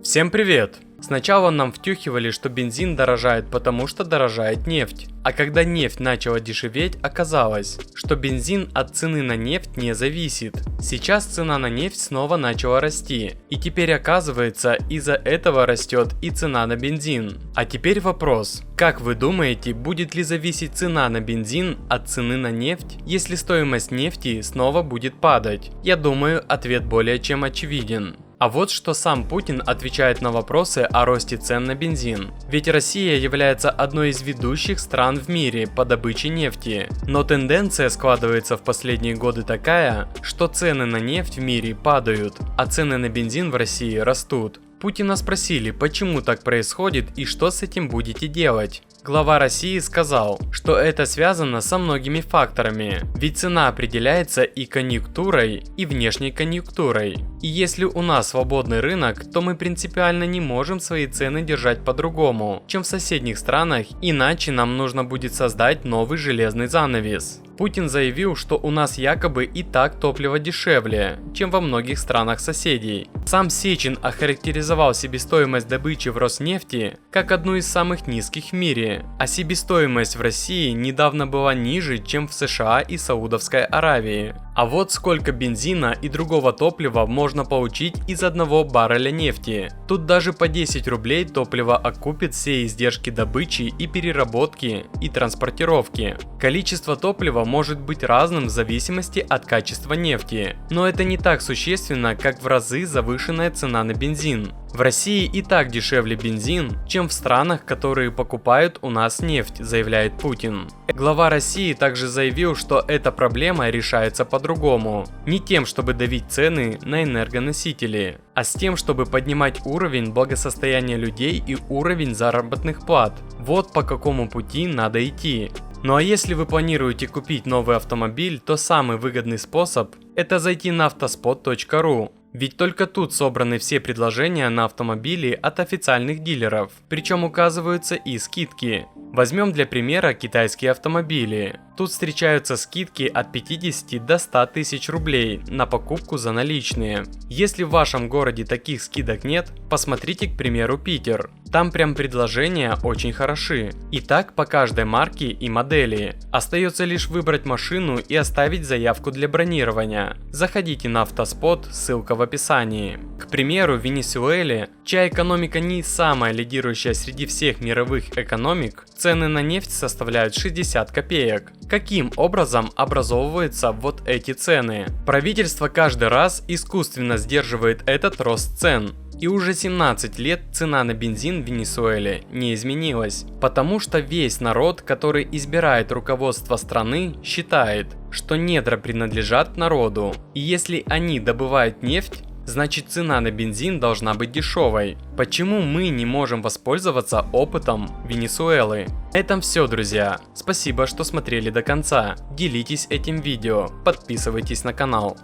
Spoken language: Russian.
Всем привет! Сначала нам втюхивали, что бензин дорожает, потому что дорожает нефть. А когда нефть начала дешеветь, оказалось, что бензин от цены на нефть не зависит. Сейчас цена на нефть снова начала расти. И теперь оказывается, из-за этого растет и цена на бензин. А теперь вопрос. Как вы думаете, будет ли зависеть цена на бензин от цены на нефть, если стоимость нефти снова будет падать? Я думаю, ответ более чем очевиден. А вот что сам Путин отвечает на вопросы о росте цен на бензин. Ведь Россия является одной из ведущих стран в мире по добыче нефти. Но тенденция складывается в последние годы такая, что цены на нефть в мире падают, а цены на бензин в России растут. Путина спросили, почему так происходит и что с этим будете делать. Глава России сказал, что это связано со многими факторами, ведь цена определяется и конъюнктурой, и внешней конъюнктурой. И если у нас свободный рынок, то мы принципиально не можем свои цены держать по-другому, чем в соседних странах, иначе нам нужно будет создать новый железный занавес. Путин заявил, что у нас якобы и так топливо дешевле, чем во многих странах соседей. Сам Сечин охарактеризовал себестоимость добычи в Роснефти как одну из самых низких в мире, а себестоимость в России недавно была ниже, чем в США и Саудовской Аравии. А вот сколько бензина и другого топлива можно получить из одного барреля нефти. Тут даже по 10 рублей топливо окупит все издержки добычи и переработки и транспортировки. Количество топлива может быть разным в зависимости от качества нефти, но это не так существенно, как в разы завышенная цена на бензин. В России и так дешевле бензин, чем в странах, которые покупают у нас нефть, заявляет Путин. Глава России также заявил, что эта проблема решается по-другому. Не тем, чтобы давить цены на энергоносители, а с тем, чтобы поднимать уровень благосостояния людей и уровень заработных плат. Вот по какому пути надо идти. Ну а если вы планируете купить новый автомобиль, то самый выгодный способ – это зайти на autospot.ru. Ведь только тут собраны все предложения на автомобили от официальных дилеров, причем указываются и скидки. Возьмем для примера китайские автомобили. Тут встречаются скидки от 50 до 100 тысяч рублей на покупку за наличные. Если в вашем городе таких скидок нет, посмотрите, к примеру, Питер. Там прям предложения очень хороши. И так по каждой марке и модели. Остается лишь выбрать машину и оставить заявку для бронирования. Заходите на Автоспот, ссылка в описании. К примеру, в Венесуэле, чья экономика не самая лидирующая среди всех мировых экономик, цены на нефть составляют 60 копеек. Каким образом образовываются вот эти цены? Правительство каждый раз искусственно сдерживает этот рост цен. И уже 17 лет цена на бензин в Венесуэле не изменилась, потому что весь народ, который избирает руководство страны, считает, что недра принадлежат народу, и если они добывают нефть, значит цена на бензин должна быть дешевой. Почему мы не можем воспользоваться опытом Венесуэлы? На этом все, друзья. Спасибо, что смотрели до конца. Делитесь этим видео, подписывайтесь на канал.